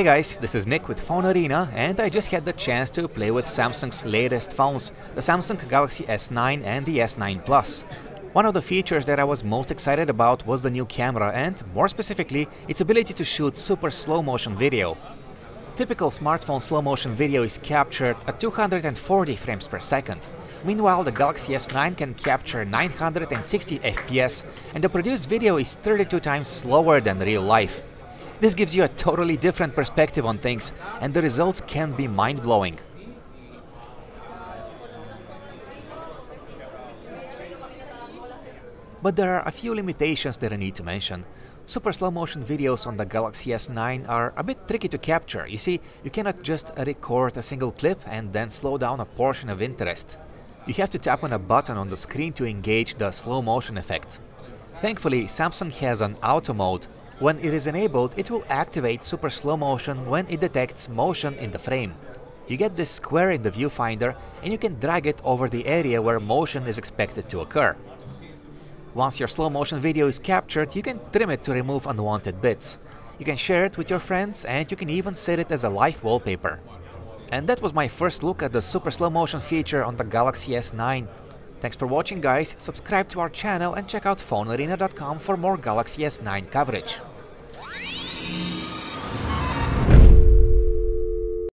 Hey guys, this is Nick with PhoneArena, and I just had the chance to play with Samsung's latest phones, the Samsung Galaxy S9 and the S9 Plus. One of the features that I was most excited about was the new camera and, more specifically, its ability to shoot super slow motion video. Typical smartphone slow motion video is captured at 240 frames per second. Meanwhile, the Galaxy S9 can capture 960 FPS, and the produced video is 32 times slower than real life. This gives you a totally different perspective on things, and the results can be mind-blowing. But there are a few limitations that I need to mention. Super slow motion videos on the Galaxy S9 are a bit tricky to capture. You see, you cannot just record a single clip and then slow down a portion of interest. You have to tap on a button on the screen to engage the slow motion effect. Thankfully, Samsung has an auto mode. When it is enabled, it will activate super slow motion when it detects motion in the frame. You get this square in the viewfinder and you can drag it over the area where motion is expected to occur. Once your slow motion video is captured, you can trim it to remove unwanted bits. You can share it with your friends and you can even set it as a live wallpaper. And that was my first look at the super slow motion feature on the Galaxy S9. Thanks for watching guys, subscribe to our channel and check out PhoneArena.com for more Galaxy S9 coverage.